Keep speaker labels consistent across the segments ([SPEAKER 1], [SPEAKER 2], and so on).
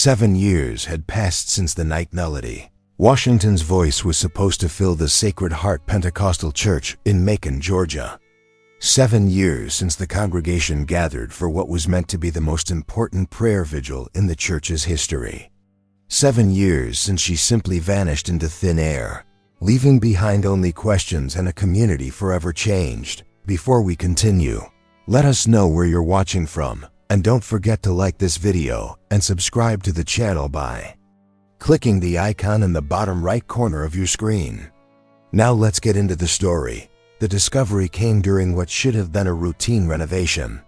[SPEAKER 1] 7 years had passed since the night Melody Washington's voice was supposed to fill the Sacred Heart Pentecostal Church in Macon, Georgia. 7 years since the congregation gathered for what was meant to be the most important prayer vigil in the church's history. 7 years since she simply vanished into thin air, leaving behind only questions and a community forever changed. Before we continue, let us know where you're watching from, and don't forget to like this video and subscribe to the channel by clicking the icon in the bottom right corner of your screen. Now let's get into the story. The discovery came during what should have been a routine renovation.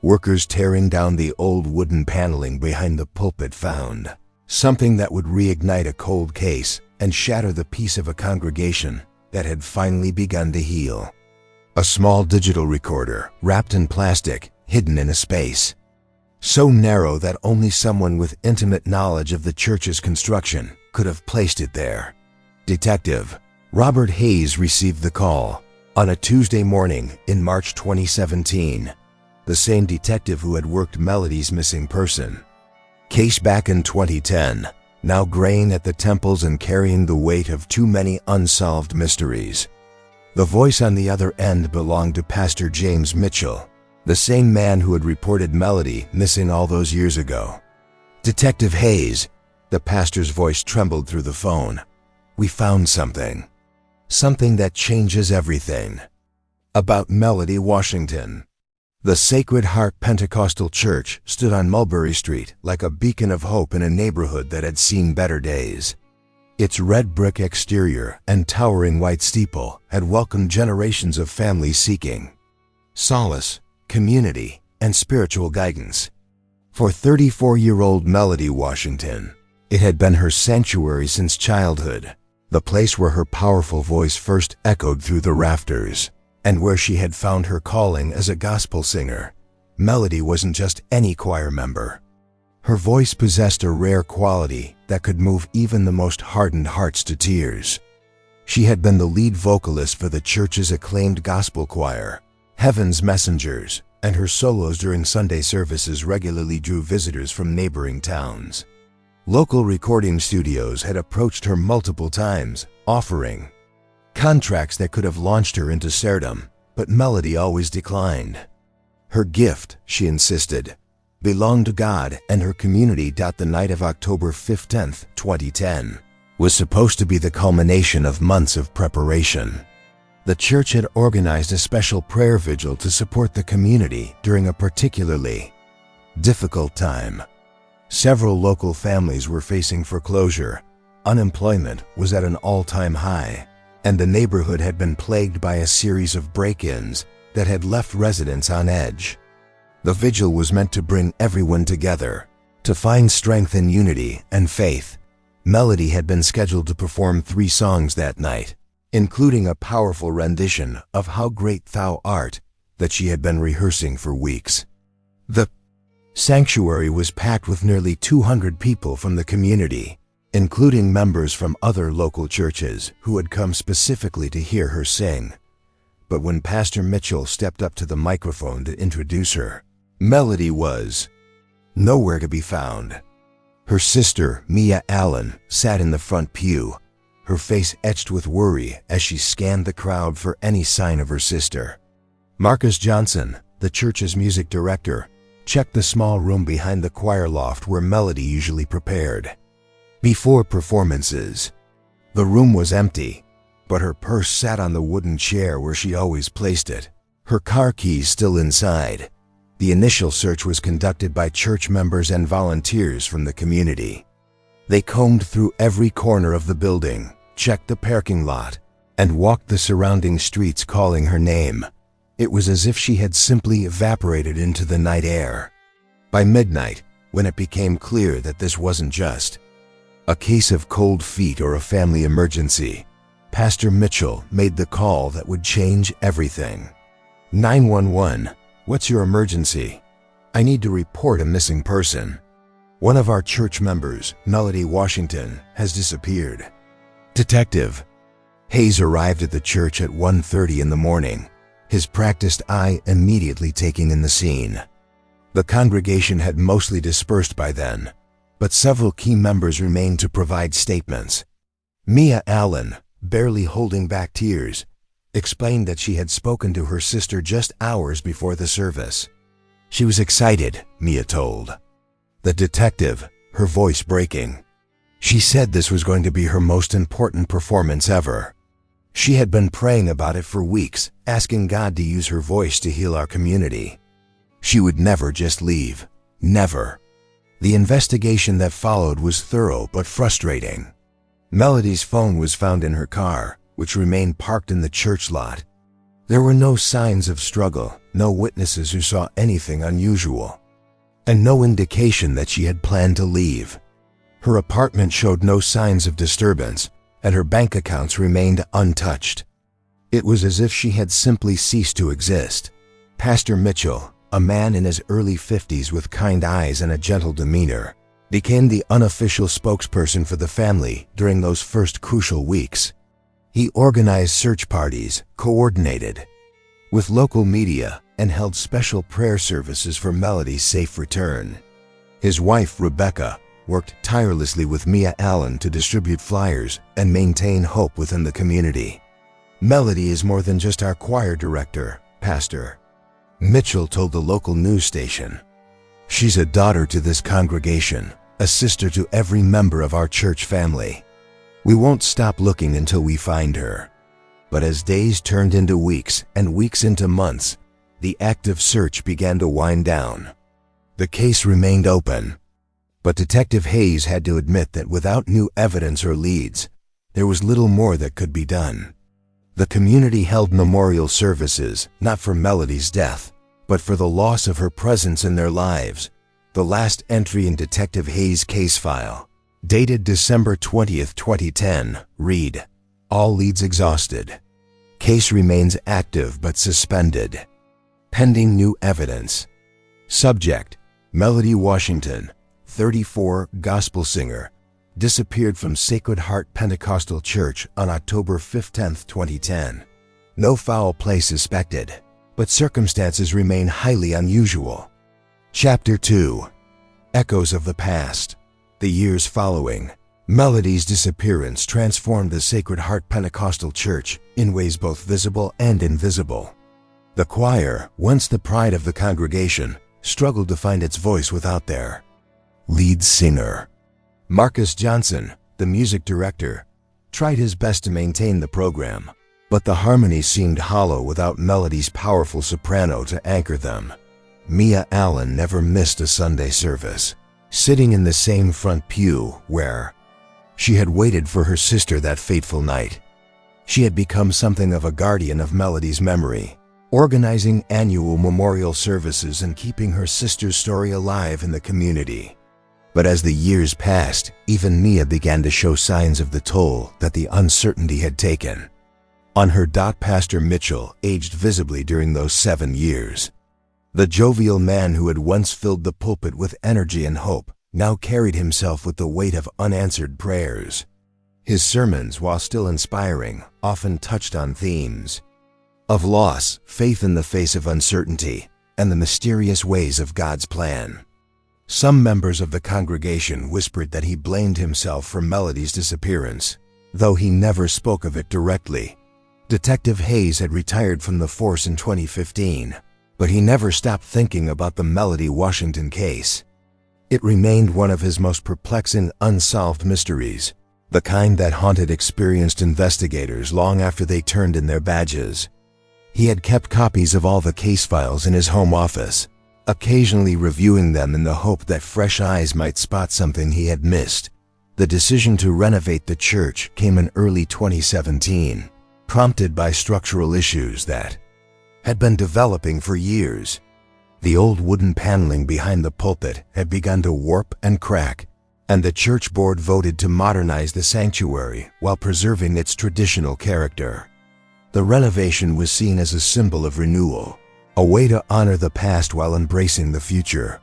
[SPEAKER 1] Workers tearing down the old wooden paneling behind the pulpit found something that would reignite a cold case and shatter the peace of a congregation that had finally begun to heal. A small digital recorder wrapped in plastic, hidden in a space so narrow that only someone with intimate knowledge of the church's construction could have placed it there. Detective Robert Hayes received the call on a Tuesday morning in March 2017, the same detective who had worked Melody's missing person case back in 2010, now graying at the temples and carrying the weight of too many unsolved mysteries. The voice on the other end belonged to Pastor James Mitchell, the same man who had reported Melody missing all those years ago. Detective Hayes, the pastor's voice trembled through the phone. We found something. Something that changes everything. About Melody Washington. The Sacred Heart Pentecostal Church stood on Mulberry Street like a beacon of hope in a neighborhood that had seen better days. Its red brick exterior and towering white steeple had welcomed generations of families seeking solace, community, and spiritual guidance. For 34-year-old Melody Washington, it had been her sanctuary since childhood, the place where her powerful voice first echoed through the rafters, and where she had found her calling as a gospel singer. Melody wasn't just any choir member. Her voice possessed a rare quality that could move even the most hardened hearts to tears. She had been the lead vocalist for the church's acclaimed gospel choir, Heaven's Messengers, and her solos during Sunday services regularly drew visitors from neighboring towns. Local recording studios had approached her multiple times, offering contracts that could have launched her into stardom, but Melody always declined. Her gift, she insisted, belonged to God and her community. The night of October 15, 2010, was supposed to be the culmination of months of preparation. The church had organized a special prayer vigil to support the community during a particularly difficult time. Several local families were facing foreclosure, unemployment was at an all-time high, and the neighborhood had been plagued by a series of break-ins that had left residents on edge. The vigil was meant to bring everyone together, to find strength in unity and faith. Melody had been scheduled to perform 3 songs that night, including a powerful rendition of How Great Thou Art that she had been rehearsing for weeks. The sanctuary was packed with nearly 200 people from the community, including members from other local churches who had come specifically to hear her sing. But when Pastor Mitchell stepped up to the microphone to introduce her, Melody was nowhere to be found. Her sister, Mia Allen, sat in the front pew, her face etched with worry as she scanned the crowd for any sign of her sister. Marcus Johnson, the church's music director, checked the small room behind the choir loft where Melody usually prepared before performances. The room was empty, but her purse sat on the wooden chair where she always placed it, her car keys still inside. The initial search was conducted by church members and volunteers from the community. They combed through every corner of the building, checked the parking lot, and walked the surrounding streets calling her name. It was as if she had simply evaporated into the night air. By midnight, when it became clear that this wasn't just a case of cold feet or a family emergency, Pastor Mitchell made the call that would change everything. 911, what's your emergency? I need to report a missing person. One of our church members, Melody Washington, has disappeared. Detective Hayes arrived at the church at 1:30 in the morning, his practiced eye immediately taking in the scene. The congregation had mostly dispersed by then, but several key members remained to provide statements. Mia Allen, barely holding back tears, explained that she had spoken to her sister just hours before the service. She was excited, Mia told the detective, her voice breaking. She said this was going to be her most important performance ever. She had been praying about it for weeks, asking God to use her voice to heal our community. She would never just leave. Never. The investigation that followed was thorough but frustrating. Melody's phone was found in her car, which remained parked in the church lot. There were no signs of struggle, no witnesses who saw anything unusual, and no indication that she had planned to leave. Her apartment showed no signs of disturbance, and her bank accounts remained untouched. It was as if she had simply ceased to exist. Pastor Mitchell, a man in his early 50s with kind eyes and a gentle demeanor, became the unofficial spokesperson for the family during those first crucial weeks. He organized search parties, coordinated with local media, and held special prayer services for Melody's safe return. His wife, Rebecca, worked tirelessly with Mia Allen to distribute flyers and maintain hope within the community. Melody is more than just our choir director, Pastor Mitchell told the local news station. She's a daughter to this congregation, a sister to every member of our church family. We won't stop looking until we find her. But as days turned into weeks and weeks into months, the active search began to wind down. The case remained open, but Detective Hayes had to admit that without new evidence or leads, there was little more that could be done. The community held memorial services, not for Melody's death, but for the loss of her presence in their lives. The last entry in Detective Hayes' case file, dated December 20th, 2010, read, "All leads exhausted. Case remains active but suspended. Pending new evidence. Subject, Melody Washington, 34, gospel singer, disappeared from Sacred Heart Pentecostal Church on October 15, 2010. No foul play suspected, but circumstances remain highly unusual." Chapter 2. Echoes of the Past. The years following Melody's disappearance transformed the Sacred Heart Pentecostal Church in ways both visible and invisible. The choir, once the pride of the congregation, struggled to find its voice without their lead singer. Marcus Johnson, the music director, tried his best to maintain the program, but the harmonies seemed hollow without Melody's powerful soprano to anchor them. Mia Allen never missed a Sunday service, sitting in the same front pew where she had waited for her sister that fateful night. She had become something of a guardian of Melody's memory, organizing annual memorial services and keeping her sister's story alive in the community. But as the years passed, even Mia began to show signs of the toll that the uncertainty had taken. On her dot, Pastor Mitchell aged visibly during those 7 years. The jovial man who had once filled the pulpit with energy and hope now carried himself with the weight of unanswered prayers. His sermons, while still inspiring, often touched on themes of loss, faith in the face of uncertainty, and the mysterious ways of God's plan. Some members of the congregation whispered that he blamed himself for Melody's disappearance, though he never spoke of it directly. Detective Hayes had retired from the force in 2015, but he never stopped thinking about the Melody Washington case. It remained one of his most perplexing unsolved mysteries, the kind that haunted experienced investigators long after they turned in their badges. He had kept copies of all the case files in his home office, occasionally reviewing them in the hope that fresh eyes might spot something he had missed. The decision to renovate the church came in early 2017, prompted by structural issues that had been developing for years. The old wooden paneling behind the pulpit had begun to warp and crack, and the church board voted to modernize the sanctuary while preserving its traditional character. The renovation was seen as a symbol of renewal, a way to honor the past while embracing the future.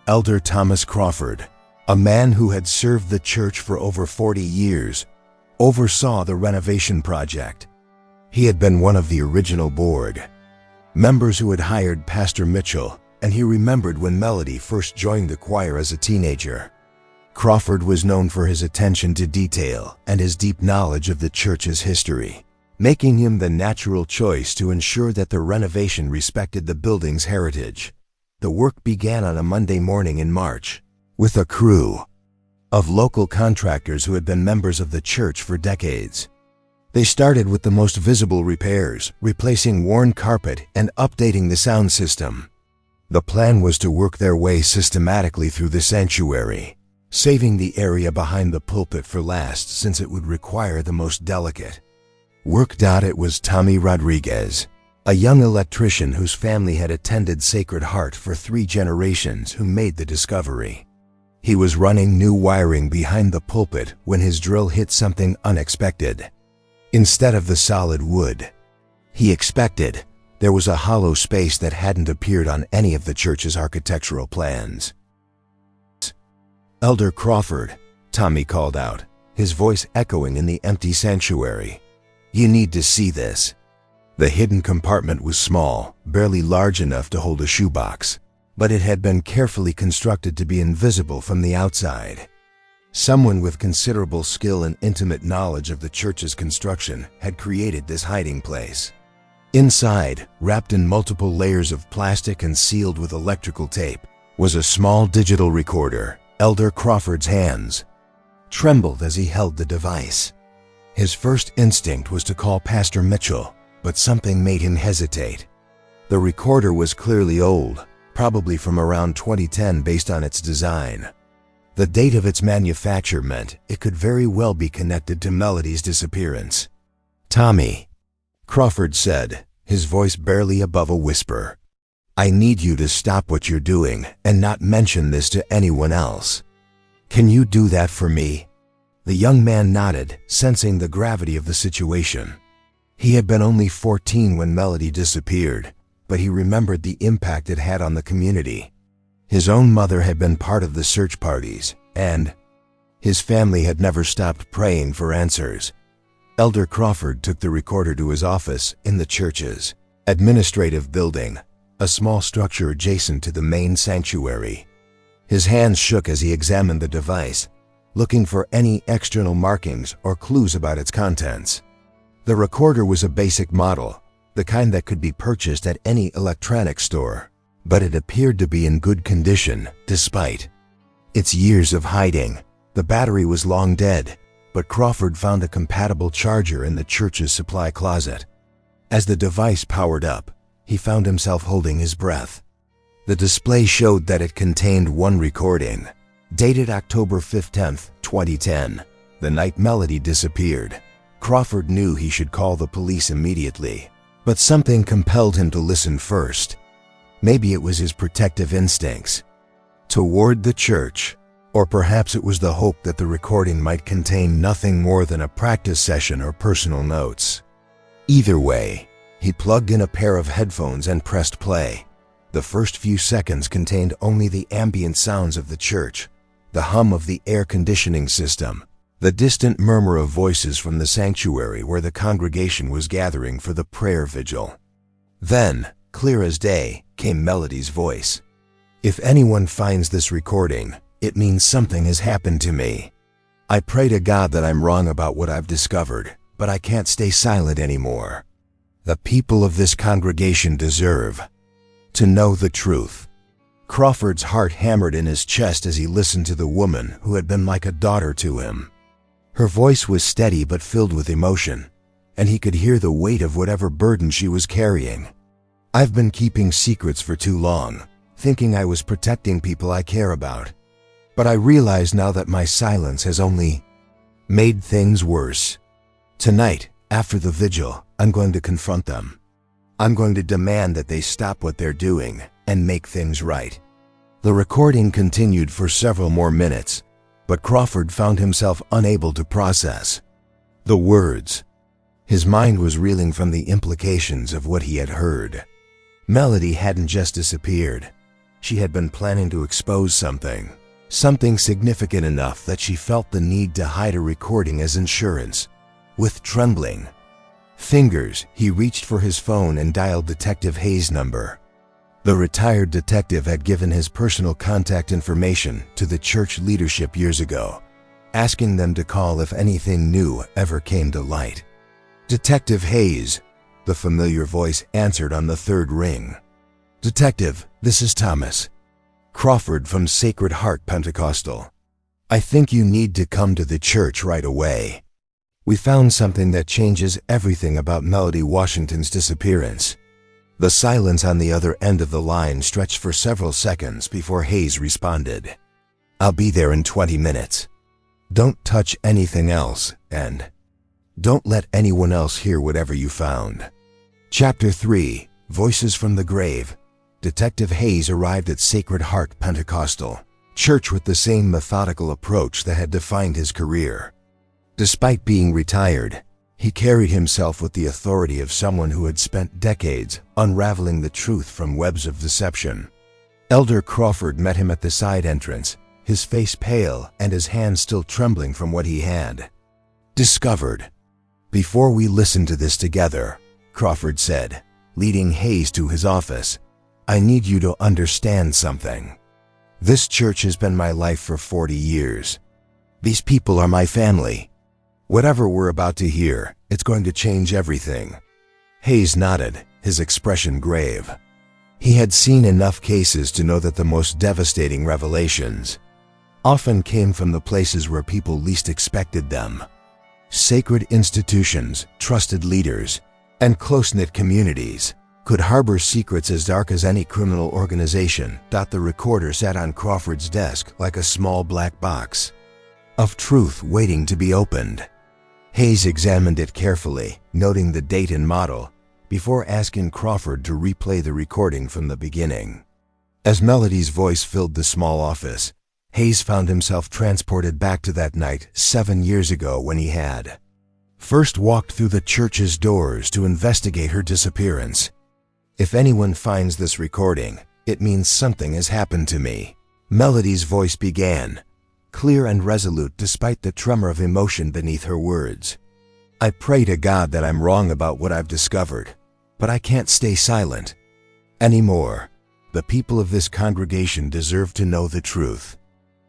[SPEAKER 1] Elder Thomas Crawford, a man who had served the church for over 40 years, oversaw the renovation project. He had been one of the original board members who had hired Pastor Mitchell, and he remembered when Melody first joined the choir as a teenager. Crawford was known for his attention to detail and his deep knowledge of the church's history, making him the natural choice to ensure that the renovation respected the building's heritage. The work began on a Monday morning in March, with a crew of local contractors who had been members of the church for decades. They started with the most visible repairs, replacing worn carpet and updating the sound system. The plan was to work their way systematically through the sanctuary, saving the area behind the pulpit for last since it would require the most delicate work. It was Tommy Rodriguez, a young electrician whose family had attended Sacred Heart for 3 generations, who made the discovery. He was running new wiring behind the pulpit when his drill hit something unexpected. Instead of the solid wood he expected, there was a hollow space that hadn't appeared on any of the church's architectural plans. "Elder Crawford," Tommy called out, his voice echoing in the empty sanctuary. "You need to see this." The hidden compartment was small, barely large enough to hold a shoebox, but it had been carefully constructed to be invisible from the outside. Someone with considerable skill and intimate knowledge of the church's construction had created this hiding place. Inside, wrapped in multiple layers of plastic and sealed with electrical tape, was a small digital recorder. Elder Crawford's hands trembled as he held the device. His first instinct was to call Pastor Mitchell, but something made him hesitate. The recorder was clearly old, probably from around 2010 based on its design. The date of its manufacture meant it could very well be connected to Melody's disappearance. "Tommy," Crawford said, his voice barely above a whisper, "I need you to stop what you're doing and not mention this to anyone else. Can you do that for me?" The young man nodded, sensing the gravity of the situation. He had been only 14 when Melody disappeared, but he remembered the impact it had on the community. His own mother had been part of the search parties, and his family had never stopped praying for answers. Elder Crawford took the recorder to his office in the church's administrative building, a small structure adjacent to the main sanctuary. His hands shook as he examined the device, looking for any external markings or clues about its contents. The recorder was a basic model, the kind that could be purchased at any electronics store, but it appeared to be in good condition despite its years of hiding. The battery was long dead, but Crawford found a compatible charger in the church's supply closet. As the device powered up, he found himself holding his breath. The display showed that it contained one recording, dated October 15th, 2010, the night Melody disappeared. Crawford knew he should call the police immediately, but something compelled him to listen first. Maybe it was his protective instincts toward the church, or perhaps it was the hope that the recording might contain nothing more than a practice session or personal notes. Either way, he plugged in a pair of headphones and pressed play. The first few seconds contained only the ambient sounds of the church, the hum of the air conditioning system, the distant murmur of voices from the sanctuary where the congregation was gathering for the prayer vigil. Then, clear as day, came Melody's voice. "If anyone finds this recording, it means something has happened to me. I pray to God that I'm wrong about what I've discovered, but I can't stay silent anymore. The people of this congregation deserve to know the truth." Crawford's heart hammered in his chest as he listened to the woman who had been like a daughter to him. Her voice was steady but filled with emotion, and he could hear the weight of whatever burden she was carrying. "I've been keeping secrets for too long, thinking I was protecting people I care about. But I realize now that my silence has only made things worse. Tonight, after the vigil, I'm going to confront them. I'm going to demand that they stop what they're doing and make things right." The recording continued for several more minutes, but Crawford found himself unable to process the words. His mind was reeling from the implications of what he had heard. Melody hadn't just disappeared. She had been planning to expose something significant enough that she felt the need to hide a recording as insurance. With trembling fingers, he reached for his phone and dialed Detective Hayes' number. The retired detective had given his personal contact information to the church leadership years ago, asking them to call if anything new ever came to light. "Detective Hayes," the familiar voice answered on the third ring. "Detective, this is Thomas Crawford from Sacred Heart Pentecostal. I think you need to come to the church right away. We found something that changes everything about Melody Washington's disappearance." The silence on the other end of the line stretched for several seconds before Hayes responded. "I'll be there in 20 minutes. Don't touch anything else, and don't let anyone else hear whatever you found." Chapter 3, Voices from the Grave. Detective Hayes arrived at Sacred Heart Pentecostal Church with the same methodical approach that had defined his career. Despite being retired, he carried himself with the authority of someone who had spent decades unraveling the truth from webs of deception. Elder Crawford met him at the side entrance, his face pale and his hands still trembling from what he had discovered. "Before we listen to this together," Crawford said, leading Hayes to his office, "I need you to understand something. This church has been my life for 40 years. These people are my family. Whatever we're about to hear, it's going to change everything." Hayes nodded, his expression grave. He had seen enough cases to know that the most devastating revelations often came from the places where people least expected them. Sacred institutions, trusted leaders, and close-knit communities could harbor secrets as dark as any criminal organization. The recorder sat on Crawford's desk like a small black box of truth waiting to be opened. Hayes examined it carefully, noting the date and model, before asking Crawford to replay the recording from the beginning. As Melody's voice filled the small office, Hayes found himself transported back to that night 7 years ago when he had first walked through the church's doors to investigate her disappearance. "If anyone finds this recording, it means something has happened to me," Melody's voice began, clear and resolute despite the tremor of emotion beneath her words. "I pray to God that I'm wrong about what I've discovered, but I can't stay silent anymore. The people of this congregation deserve to know the truth."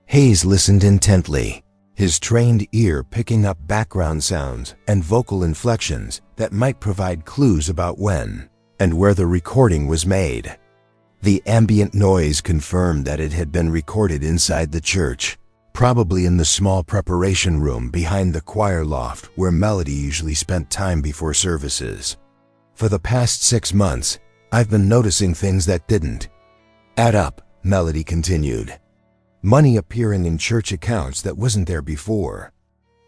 [SPEAKER 1] Hayes listened intently, his trained ear picking up background sounds and vocal inflections that might provide clues about when and where the recording was made. The ambient noise confirmed that it had been recorded inside the church, probably in the small preparation room behind the choir loft where Melody usually spent time before services. "For the past 6 months, I've been noticing things that didn't add up," Melody continued. "Money appearing in church accounts that wasn't there before.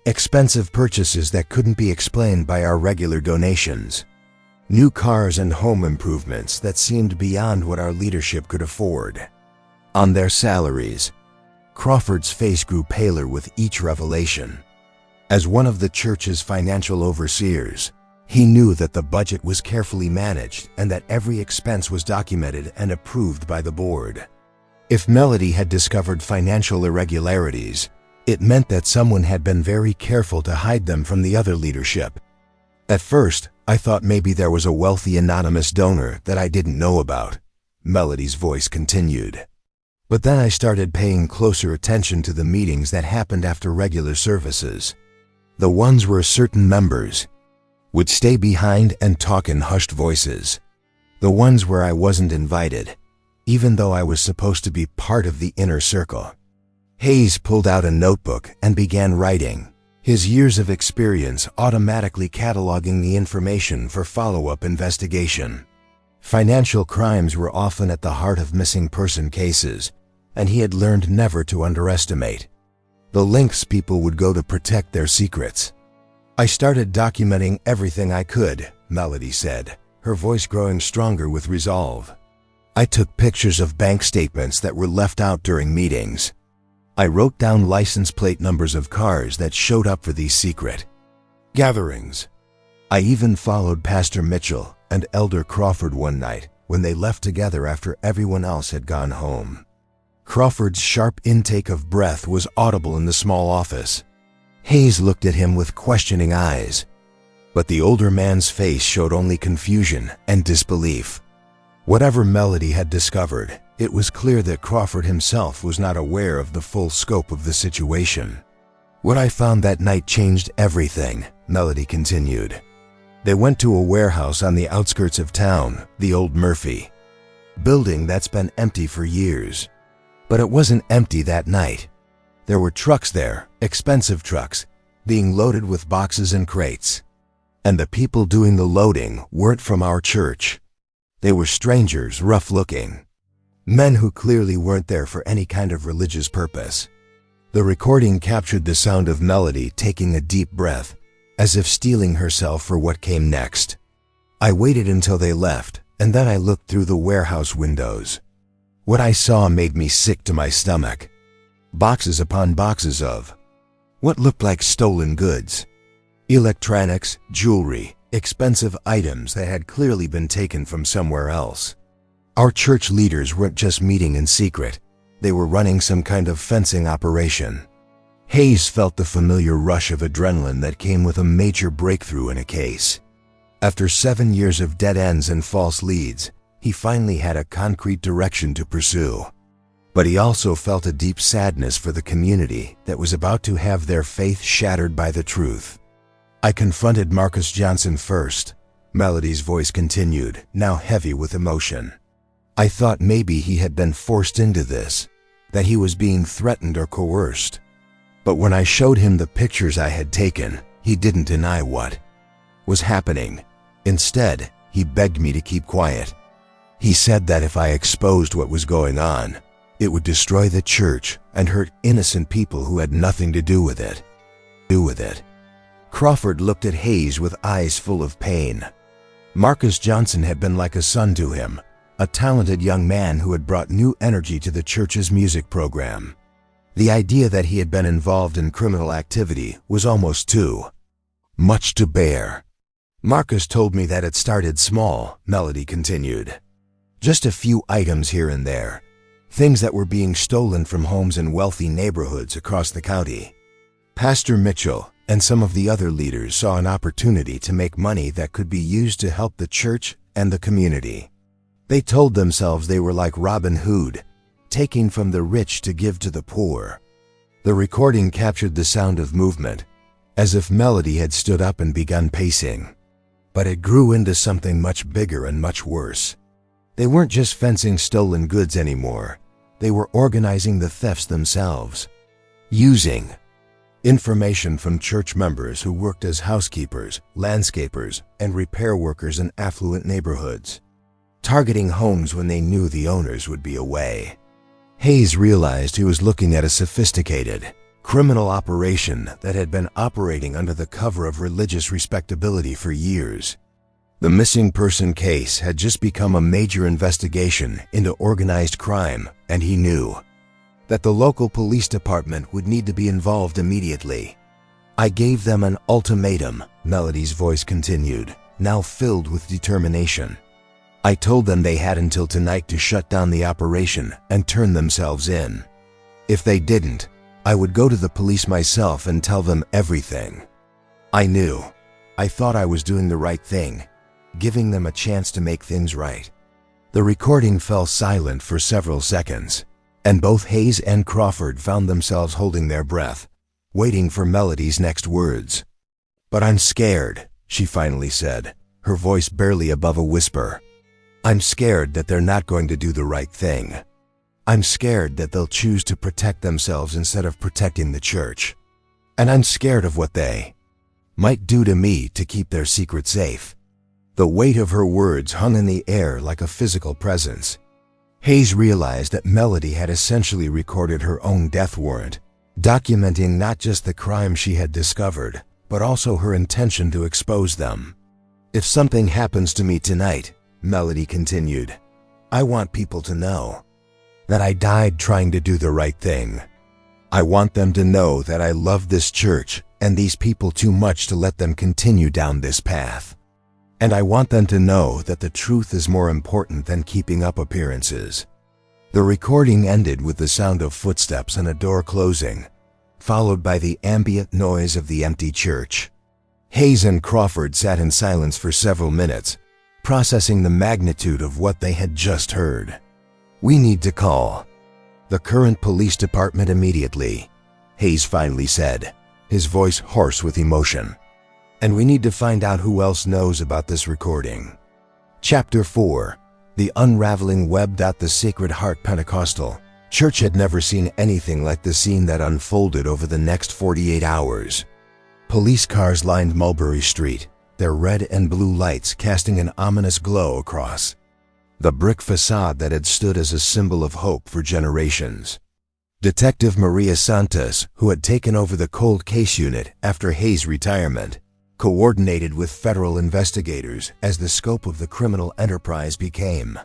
[SPEAKER 1] Expensive purchases that couldn't be explained by our regular donations. New cars and home improvements that seemed beyond what our leadership could afford. On their salaries." Crawford's face grew paler with each revelation. As one of the church's financial overseers, he knew that the budget was carefully managed and that every expense was documented and approved by the board. If Melody had discovered financial irregularities, it meant that someone had been very careful to hide them from the other leadership. "At first, I thought maybe there was a wealthy anonymous donor that I didn't know about," Melody's voice continued. "But then I started paying closer attention to the meetings that happened after regular services. The ones where certain members would stay behind and talk in hushed voices. The ones where I wasn't invited, even though I was supposed to be part of the inner circle." Hayes pulled out a notebook and began writing, his years of experience automatically cataloging the information for follow-up investigation. Financial crimes were often at the heart of missing person cases, and he had learned never to underestimate the lengths people would go to protect their secrets. "I started documenting everything I could," Melody said, her voice growing stronger with resolve. "I took pictures of bank statements that were left out during meetings. I wrote down license plate numbers of cars that showed up for these secret gatherings. I even followed Pastor Mitchell and Elder Crawford one night when they left together after everyone else had gone home." Crawford's sharp intake of breath was audible in the small office. Hayes looked at him with questioning eyes, but the older man's face showed only confusion and disbelief. Whatever Melody had discovered, it was clear that Crawford himself was not aware of the full scope of the situation. What I found that night changed everything, Melody continued. They went to a warehouse on the outskirts of town, the old Murphy building that's been empty for years. But it wasn't empty that night. There were trucks there, expensive trucks, being loaded with boxes and crates. And the people doing the loading weren't from our church. They were strangers, rough-looking. Men who clearly weren't there for any kind of religious purpose. The recording captured the sound of Melody taking a deep breath, as if steeling herself for what came next. I waited until they left, and then I looked through the warehouse windows. What I saw made me sick to my stomach. Boxes upon boxes of what looked like stolen goods. Electronics, jewelry, expensive items that had clearly been taken from somewhere else. Our church leaders weren't just meeting in secret. They were running some kind of fencing operation. Hayes felt the familiar rush of adrenaline that came with a major breakthrough in a case. After 7 years of dead ends and false leads, he finally had a concrete direction to pursue. But he also felt a deep sadness for the community that was about to have their faith shattered by the truth. I confronted Marcus Johnson first, Melody's voice continued, now heavy with emotion. I thought maybe he had been forced into this, that he was being threatened or coerced. But when I showed him the pictures I had taken, he didn't deny what was happening. Instead, he begged me to keep quiet. He said that if I exposed what was going on, it would destroy the church and hurt innocent people who had nothing to do with it. Crawford looked at Hayes with eyes full of pain. Marcus Johnson had been like a son to him, a talented young man who had brought new energy to the church's music program. The idea that he had been involved in criminal activity was almost too much to bear. Marcus told me that it started small, Melody continued. Just a few items here and there, things that were being stolen from homes in wealthy neighborhoods across the county. Pastor Mitchell and some of the other leaders saw an opportunity to make money that could be used to help the church and the community. They told themselves they were like Robin Hood, taking from the rich to give to the poor. The recording captured the sound of movement, as if Melody had stood up and begun pacing. But it grew into something much bigger and much worse. They weren't just fencing stolen goods anymore. They were organizing the thefts themselves, using information from church members who worked as housekeepers, landscapers, and repair workers in affluent neighborhoods, targeting homes when they knew the owners would be away. Hayes realized he was looking at a sophisticated criminal operation that had been operating under the cover of religious respectability for years. The missing person case had just become a major investigation into organized crime, and he knew that the local police department would need to be involved immediately. I gave them an ultimatum, Melody's voice continued, now filled with determination. I told them they had until tonight to shut down the operation and turn themselves in. If they didn't, I would go to the police myself and tell them everything. I knew. I thought I was doing the right thing, giving them a chance to make things right. The recording fell silent for several seconds, and both Hayes and Crawford found themselves holding their breath, waiting for Melody's next words. "But I'm scared," she finally said, her voice barely above a whisper. "I'm scared that they're not going to do the right thing. I'm scared that they'll choose to protect themselves instead of protecting the church. And I'm scared of what they might do to me to keep their secret safe." The weight of her words hung in the air like a physical presence. Hayes realized that Melody had essentially recorded her own death warrant, documenting not just the crime she had discovered, but also her intention to expose them. "If something happens to me tonight," Melody continued, "I want people to know that I died trying to do the right thing. I want them to know that I love this church and these people too much to let them continue down this path. And I want them to know that the truth is more important than keeping up appearances." The recording ended with the sound of footsteps and a door closing, followed by the ambient noise of the empty church. Hayes and Crawford sat in silence for several minutes, processing the magnitude of what they had just heard. "We need to call the current police department immediately," Hayes finally said, his voice hoarse with emotion. "And we need to find out who else knows about this recording." Chapter 4. The Unraveling Web. The Sacred Heart Pentecostal Church had never seen anything like the scene that unfolded over the next 48 hours. Police cars lined Mulberry Street, their red and blue lights casting an ominous glow across the brick facade that had stood as a symbol of hope for generations. Detective Maria Santos, who had taken over the cold case unit after Hayes' retirement, coordinated with federal investigators as the scope of the criminal enterprise became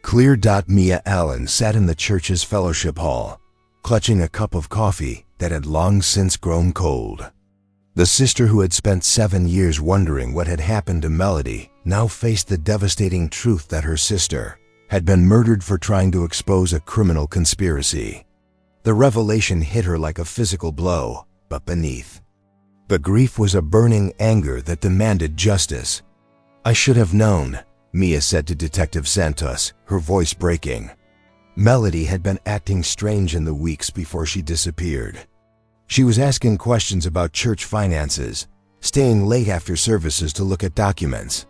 [SPEAKER 1] clear. Mia Allen sat in the church's fellowship hall, clutching a cup of coffee that had long since grown cold. The sister who had spent 7 years wondering what had happened to Melody now faced the devastating truth that her sister had been murdered for trying to expose a criminal conspiracy. The revelation hit her like a physical blow, but beneath the grief was a burning anger that demanded justice. "I should have known," Mia said to Detective Santos, her voice breaking. Melody had been acting strange in the weeks before she disappeared. She was asking questions about church finances, staying late after services to look at documents.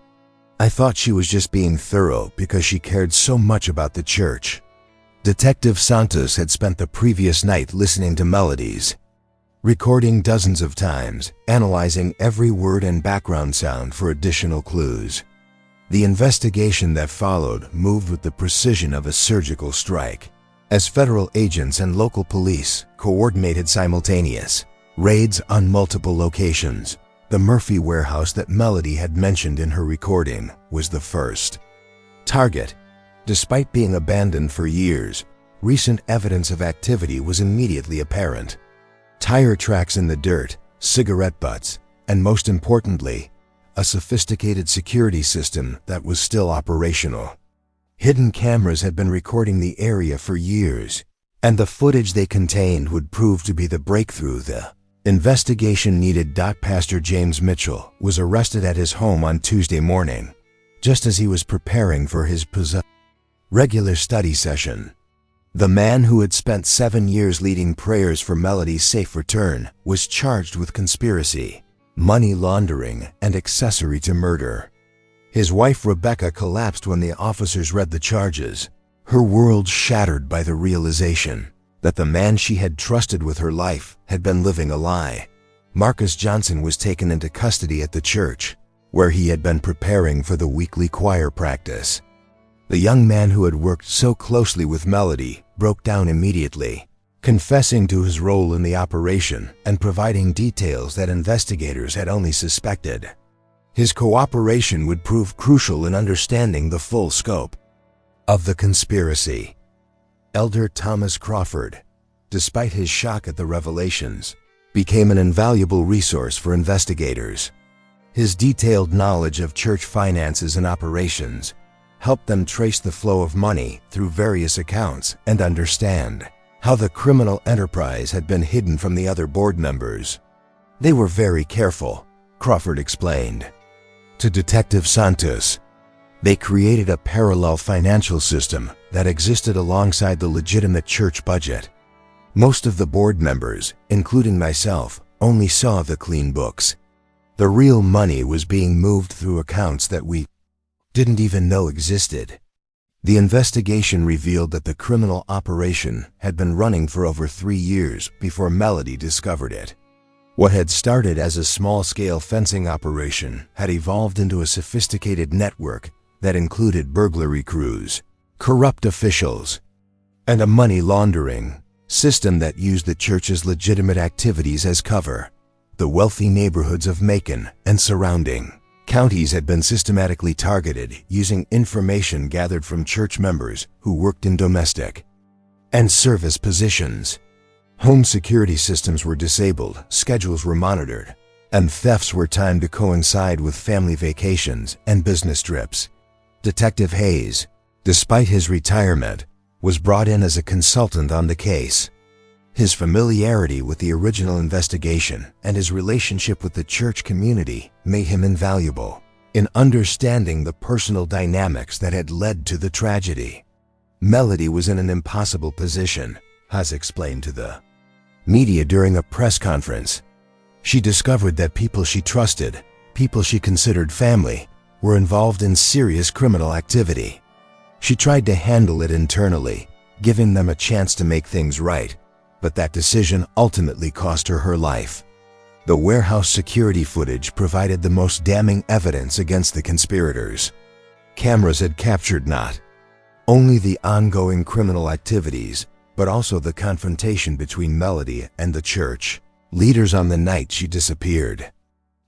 [SPEAKER 1] "I thought she was just being thorough because she cared so much about the church." Detective Santos had spent the previous night listening to Melody's recording dozens of times, analyzing every word and background sound for additional clues. The investigation that followed moved with the precision of a surgical strike, as federal agents and local police coordinated simultaneous raids on multiple locations. The Murphy warehouse that Melody had mentioned in her recording was the first target. Despite being abandoned for years, recent evidence of activity was immediately apparent. Tire tracks in the dirt, cigarette butts, and most importantly, a sophisticated security system that was still operational. Hidden cameras had been recording the area for years, and the footage they contained would prove to be the breakthrough the investigation needed. Pastor James Mitchell was arrested at his home on Tuesday morning, just as he was preparing for his regular study session. The man who had spent 7 years leading prayers for Melody's safe return was charged with conspiracy, money laundering, and accessory to murder. His wife Rebecca collapsed when the officers read the charges, her world shattered by the realization that the man she had trusted with her life had been living a lie. Marcus Johnson was taken into custody at the church, where he had been preparing for the weekly choir practice. The young man who had worked so closely with Melody broke down immediately, confessing to his role in the operation and providing details that investigators had only suspected. His cooperation would prove crucial in understanding the full scope of the conspiracy. Elder Thomas Crawford, despite his shock at the revelations, became an invaluable resource for investigators. His detailed knowledge of church finances and operations helped them trace the flow of money through various accounts and understand how the criminal enterprise had been hidden from the other board members. "They were very careful," Crawford explained to Detective Santos. "They created a parallel financial system that existed alongside the legitimate church budget. Most of the board members, including myself, only saw the clean books. The real money was being moved through accounts that we didn't even know existed." The investigation revealed that the criminal operation had been running for over 3 years before Melody discovered it. What had started as a small-scale fencing operation had evolved into a sophisticated network that included burglary crews, corrupt officials, and a money laundering system that used the church's legitimate activities as cover. The wealthy neighborhoods of Macon and surrounding counties had been systematically targeted using information gathered from church members who worked in domestic and service positions. Home security systems were disabled, schedules were monitored, and thefts were timed to coincide with family vacations and business trips. Detective Hayes, despite his retirement, was brought in as a consultant on the case. His familiarity with the original investigation and his relationship with the church community made him invaluable. in understanding the personal dynamics that had led to the tragedy. Melody was in an impossible position, Haas explained to the media during a press conference. She discovered that people she trusted, people she considered family, were involved in serious criminal activity. She tried to handle it internally, giving them a chance to make things right, but that decision ultimately cost her her life. The warehouse security footage provided the most damning evidence against the conspirators. Cameras had captured not only the ongoing criminal activities, but also the confrontation between Melody and the church leaders on the night she disappeared.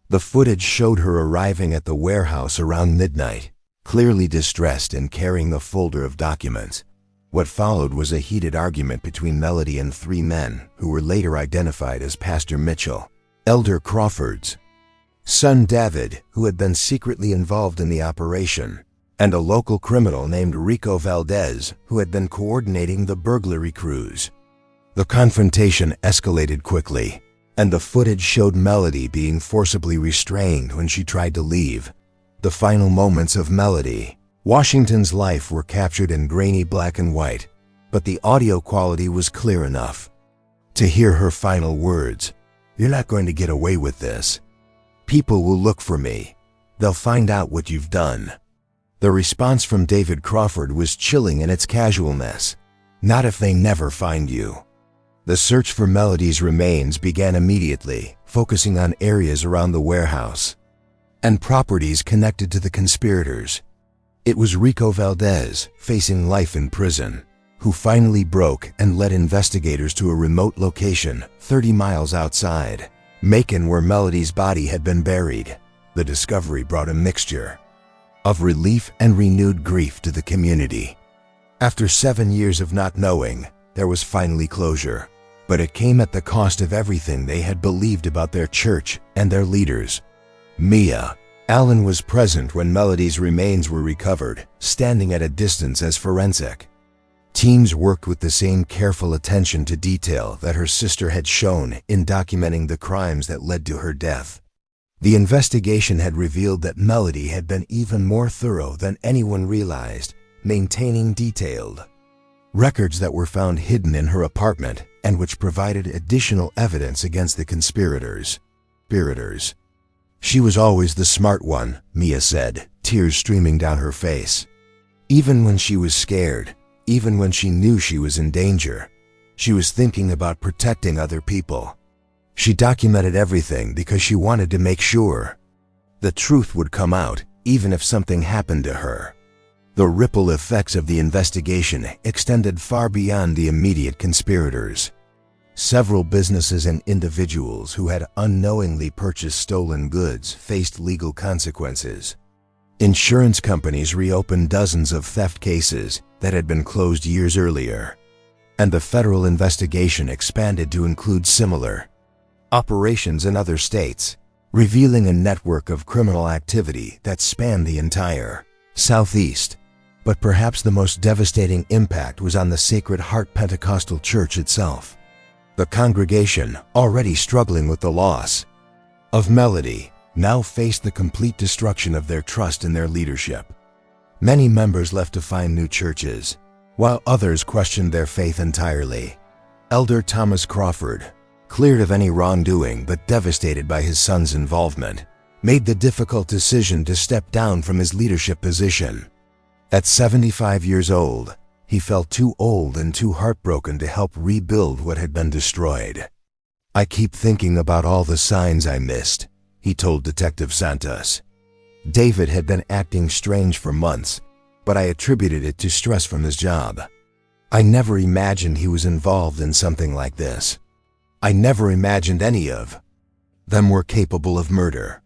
[SPEAKER 1] The footage showed her arriving at the warehouse around midnight, clearly distressed and carrying a folder of documents. What followed was a heated argument between Melody and three men who were later identified as Pastor Mitchell, Elder Crawford's son David, who had been secretly involved in the operation, and a local criminal named Rico Valdez, who had been coordinating the burglary crews. The confrontation escalated quickly, and the footage showed Melody being forcibly restrained when she tried to leave. The final moments of Melody Washington's life were captured in grainy black and white, but the audio quality was clear enough to hear her final words. "You're not going to get away with this. People will look for me. They'll find out what you've done." The response from David Crawford was chilling in its casualness. "Not if they never find you." The search for Melody's remains began immediately, focusing on areas around the warehouse and properties connected to the conspirators. It was Rico Valdez, facing life in prison, who finally broke and led investigators to a remote location 30 miles outside Macon, where Melody's body had been buried. The discovery brought a mixture of relief and renewed grief to the community. After 7 years of not knowing, there was finally closure, but it came at the cost of everything they had believed about their church and their leaders. Mia Allen was present when Melody's remains were recovered, standing at a distance as forensic teams worked with the same careful attention to detail that her sister had shown in documenting the crimes that led to her death. The investigation had revealed that Melody had been even more thorough than anyone realized, maintaining detailed records that were found hidden in her apartment and which provided additional evidence against the conspirators. "She was always the smart one," Mia said, tears streaming down her face. "Even when she was scared, even when she knew she was in danger, she was thinking about protecting other people. She documented everything because she wanted to make sure the truth would come out, even if something happened to her." The ripple effects of the investigation extended far beyond the immediate conspirators. Several businesses and individuals who had unknowingly purchased stolen goods faced legal consequences. Insurance companies reopened dozens of theft cases that had been closed years earlier, and the federal investigation expanded to include similar operations in other states, revealing a network of criminal activity that spanned the entire Southeast. But perhaps the most devastating impact was on the Sacred Heart Pentecostal Church itself. The congregation, already struggling with the loss of Melody, now faced the complete destruction of their trust in their leadership. Many members left to find new churches, while others questioned their faith entirely. Elder Thomas Crawford, cleared of any wrongdoing but devastated by his son's involvement, made the difficult decision to step down from his leadership position. At 75 years old, he felt too old and too heartbroken to help rebuild what had been destroyed. "I keep thinking about all the signs I missed," he told Detective Santos. David had been acting strange for months, but I attributed it to stress from his job. "I never imagined he was involved in something like this. I never imagined any of them were capable of murder."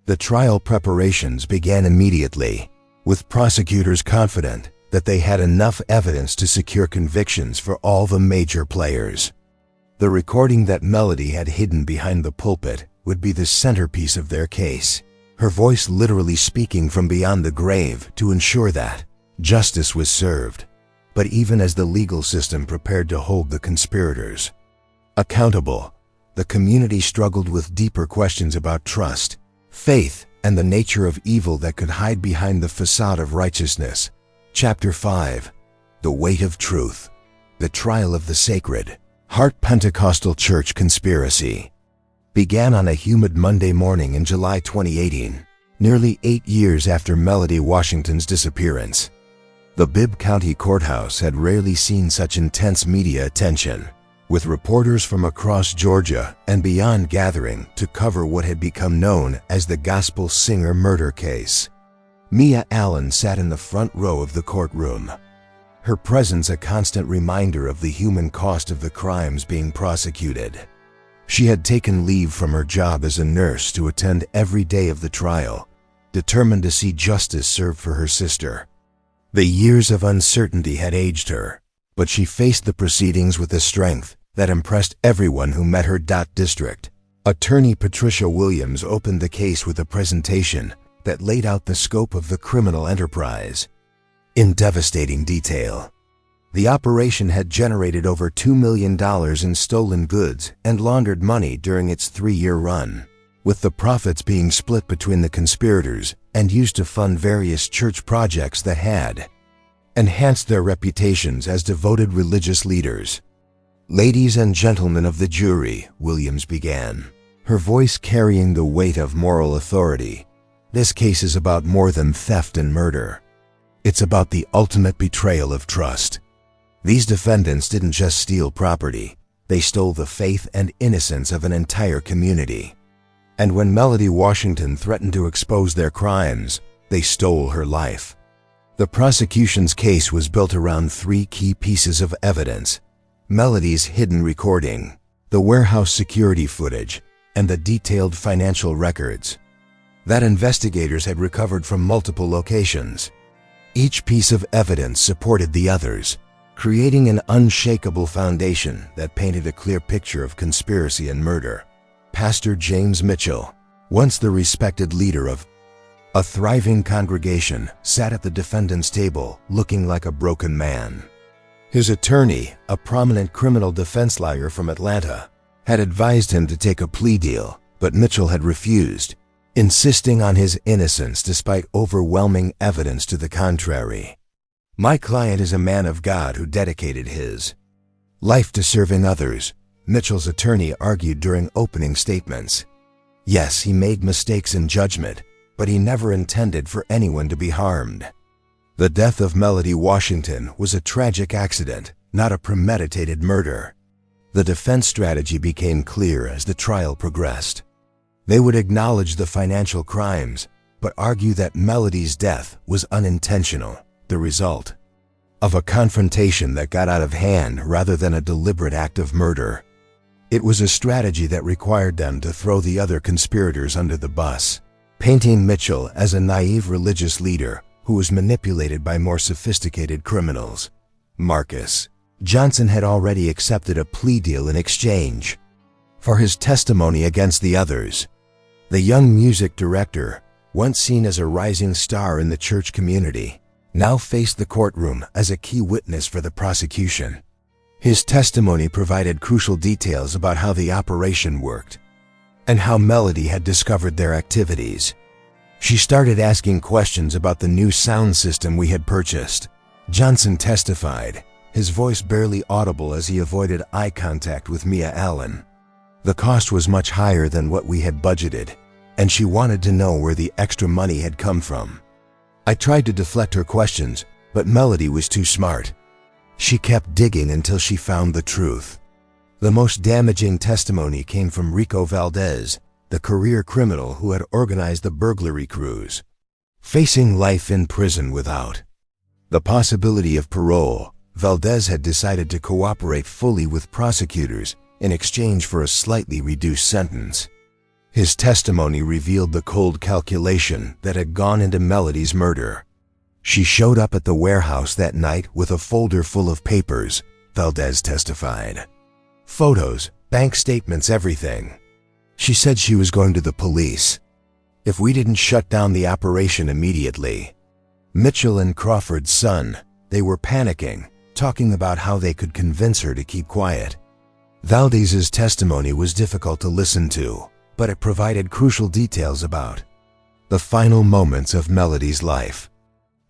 [SPEAKER 1] The trial preparations began immediately, with prosecutors confident that they had enough evidence to secure convictions for all the major players. The recording that Melody had hidden behind the pulpit would be the centerpiece of their case, her voice literally speaking from beyond the grave to ensure that justice was served. But even as the legal system prepared to hold the conspirators accountable, the community struggled with deeper questions about trust, Faith and the nature of evil that could hide behind the facade of righteousness. Chapter 5. The Weight of Truth. The Trial of the Sacred Heart Pentecostal Church Conspiracy. Began on a humid Monday morning in July 2018, nearly 8 years after Melody Washington's disappearance. The Bibb County Courthouse had rarely seen such intense media attention, with reporters from across Georgia and beyond gathering to cover what had become known as the gospel singer murder case. Mia Allen sat in the front row of the courtroom, her presence a constant reminder of the human cost of the crimes being prosecuted. She had taken leave from her job as a nurse to attend every day of the trial, determined to see justice served for her sister. The years of uncertainty had aged her, but she faced the proceedings with a strength that impressed everyone who met her. District Attorney Patricia Williams opened the case with a presentation that laid out the scope of the criminal enterprise in devastating detail. The operation had generated over $2 million in stolen goods and laundered money during its 3-year run, with the profits being split between the conspirators and used to fund various church projects that had enhanced their reputations as devoted religious leaders. "Ladies and gentlemen of the jury," Williams began, her voice carrying the weight of moral authority, "this case is about more than theft and murder. It's about the ultimate betrayal of trust. These defendants didn't just steal property, they stole the faith and innocence of an entire community. And when Melody Washington threatened to expose their crimes, they stole her life." The prosecution's case was built around 3 key pieces of evidence: Melody's hidden recording, the warehouse security footage, and the detailed financial records that investigators had recovered from multiple locations. Each piece of evidence supported the others, creating an unshakable foundation that painted a clear picture of conspiracy and murder. Pastor James Mitchell, once the respected leader of a thriving congregation, sat at the defendant's table looking like a broken man. His attorney, a prominent criminal defense lawyer from Atlanta, had advised him to take a plea deal, but Mitchell had refused, insisting on his innocence despite overwhelming evidence to the contrary. "My client is a man of God who dedicated his life to serving others," Mitchell's attorney argued during opening statements. "Yes, he made mistakes in judgment, but he never intended for anyone to be harmed. The death of Melody Washington was a tragic accident, not a premeditated murder." The defense strategy became clear as the trial progressed. They would acknowledge the financial crimes, but argue that Melody's death was unintentional, the result of a confrontation that got out of hand rather than a deliberate act of murder. It was a strategy that required them to throw the other conspirators under the bus, painting Mitchell as a naive religious leader who was manipulated by more sophisticated criminals. Marcus Johnson had already accepted a plea deal in exchange for his testimony against the others. The young music director, once seen as a rising star in the church community, now faced the courtroom as a key witness for the prosecution. His testimony provided crucial details about how the operation worked and how Melody had discovered their activities. "She started asking questions about the new sound system we had purchased," Johnson testified, his voice barely audible as he avoided eye contact with Mia Allen. "The cost was much higher than what we had budgeted, and she wanted to know where the extra money had come from. I tried to deflect her questions, but Melody was too smart. She kept digging until she found the truth." The most damaging testimony came from Rico Valdez, the career criminal who had organized the burglary crews. Facing life in prison without the possibility of parole, Valdez had decided to cooperate fully with prosecutors in exchange for a slightly reduced sentence. His testimony revealed the cold calculation that had gone into Melody's murder. "She showed up at the warehouse that night with a folder full of papers," Valdez testified. "Photos, bank statements, everything. She said she was going to the police if we didn't shut down the operation immediately." Mitchell and Crawford's son, they were panicking, talking about how they could convince her to keep quiet. Valdez's testimony was difficult to listen to, but it provided crucial details about the final moments of Melody's life.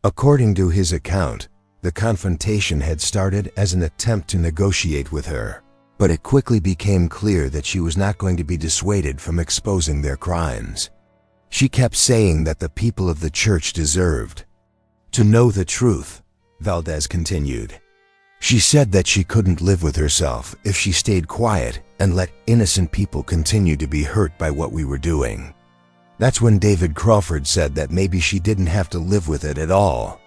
[SPEAKER 1] According to his account, the confrontation had started as an attempt to negotiate with her, but it quickly became clear that she was not going to be dissuaded from exposing their crimes. She kept saying that the people of the church deserved to know the truth, Valdez continued. She said that she couldn't live with herself if she stayed quiet and let innocent people continue to be hurt by what we were doing. That's when David Crawford said that maybe she didn't have to live with it at all.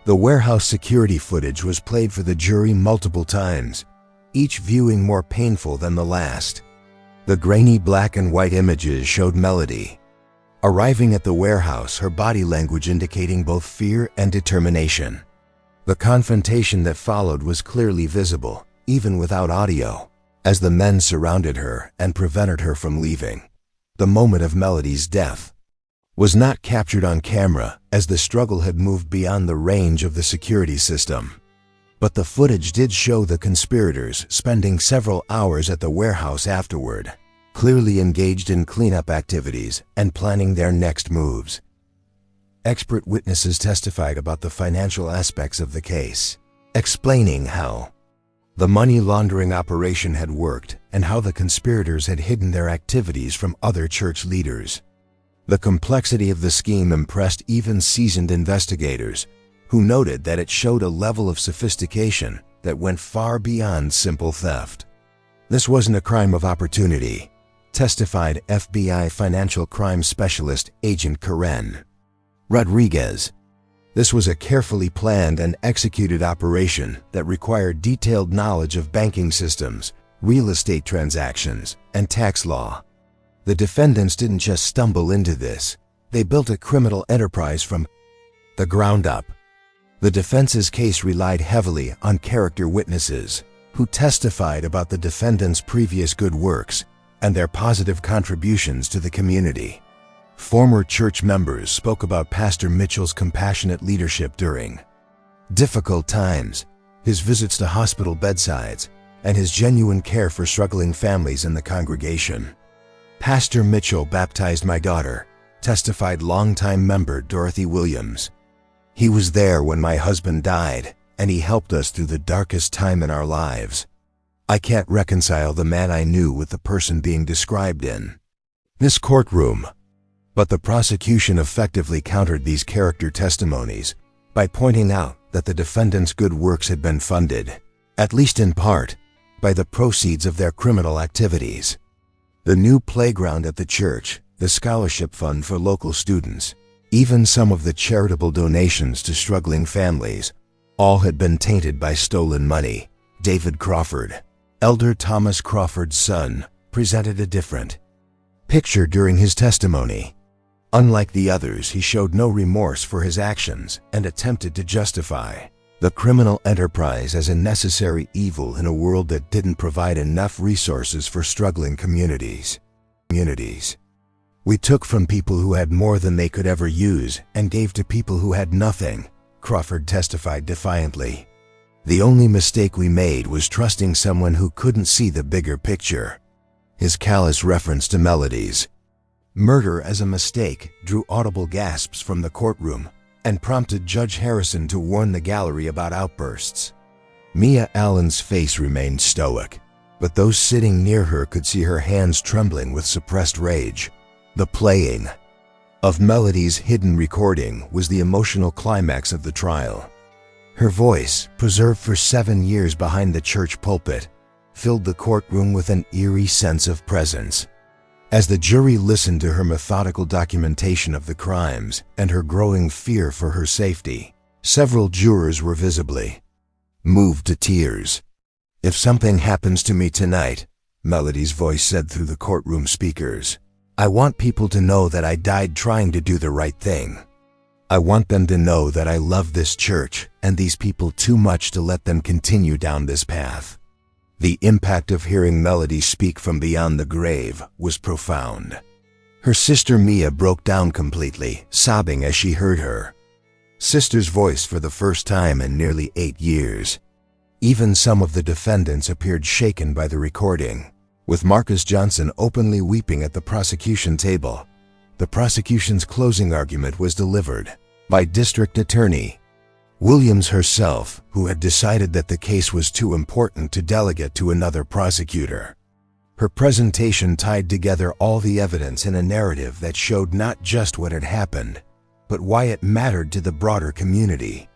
[SPEAKER 1] The warehouse security footage was played for the jury multiple times, each viewing more painful than the last. The grainy black and white images showed Melody arriving at the warehouse, her body language indicating both fear and determination. The confrontation that followed was clearly visible, even without audio, as the men surrounded her and prevented her from leaving. The moment of Melody's death was not captured on camera, as the struggle had moved beyond the range of the security system. But the footage did show the conspirators spending several hours at the warehouse afterward, clearly engaged in cleanup activities and planning their next moves. Expert witnesses testified about the financial aspects of the case, explaining how the money laundering operation had worked and how the conspirators had hidden their activities from other church leaders. The complexity of the scheme impressed even seasoned investigators, who noted that it showed a level of sophistication that went far beyond simple theft. This wasn't a crime of opportunity, testified FBI Financial Crime Specialist Agent Karen Rodriguez. This was a carefully planned and executed operation that required detailed knowledge of banking systems, real estate transactions, and tax law. The defendants didn't just stumble into this, they built a criminal enterprise from the ground up. The defense's case relied heavily on character witnesses, who testified about the defendants' previous good works and their positive contributions to the community. Former church members spoke about Pastor Mitchell's compassionate leadership during difficult times, his visits to hospital bedsides, and his genuine care for struggling families in the congregation. Pastor Mitchell baptized my daughter, testified longtime member Dorothy Williams. He was there when my husband died, and he helped us through the darkest time in our lives. I can't reconcile the man I knew with the person being described in this courtroom. But the prosecution effectively countered these character testimonies by pointing out that the defendants' good works had been funded, at least in part, by the proceeds of their criminal activities. The new playground at the church, the scholarship fund for local students, even some of the charitable donations to struggling families, all had been tainted by stolen money. David Crawford, Elder Thomas Crawford's son, presented a different picture during his testimony. Unlike the others, he showed no remorse for his actions and attempted to justify the criminal enterprise as a necessary evil in a world that didn't provide enough resources for struggling communities. We took from people who had more than they could ever use and gave to people who had nothing, Crawford testified defiantly. The only mistake we made was trusting someone who couldn't see the bigger picture. His callous reference to Melody's murder as a mistake drew audible gasps from the courtroom and prompted Judge Harrison to warn the gallery about outbursts. Mia Allen's face remained stoic, but those sitting near her could see her hands trembling with suppressed rage. The playing of Melody's hidden recording was the emotional climax of the trial. Her voice, preserved for 7 years behind the church pulpit, filled the courtroom with an eerie sense of presence. As the jury listened to her methodical documentation of the crimes and her growing fear for her safety, several jurors were visibly moved to tears. "If something happens to me tonight," Melody's voice said through the courtroom speakers, "I want people to know that I died trying to do the right thing. I want them to know that I love this church and these people too much to let them continue down this path." The impact of hearing Melody speak from beyond the grave was profound. Her sister Mia broke down completely, sobbing as she heard her sister's voice for the first time in nearly 8 years. Even some of the defendants appeared shaken by the recording. with Marcus Johnson openly weeping at the prosecution table. The prosecution's closing argument was delivered by District Attorney Williams herself, who had decided that the case was too important to delegate to another prosecutor. Her presentation tied together all the evidence in a narrative that showed not just what had happened, but why it mattered to the broader community.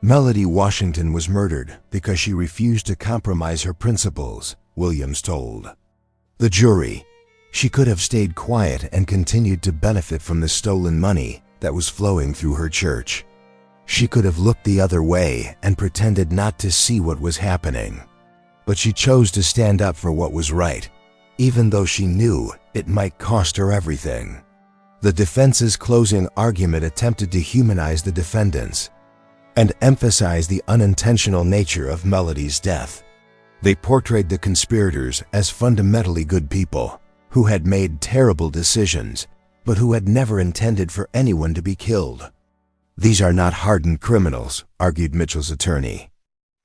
[SPEAKER 1] Melody Washington was murdered because she refused to compromise her principles, Williams told the jury. She could have stayed quiet and continued to benefit from the stolen money that was flowing through her church. She could have looked the other way and pretended not to see what was happening. But she chose to stand up for what was right, even though she knew it might cost her everything. The defense's closing argument attempted to humanize the defendants and emphasize the unintentional nature of Melody's death. They portrayed the conspirators as fundamentally good people who had made terrible decisions, but who had never intended for anyone to be killed. These are not hardened criminals, argued Mitchell's attorney.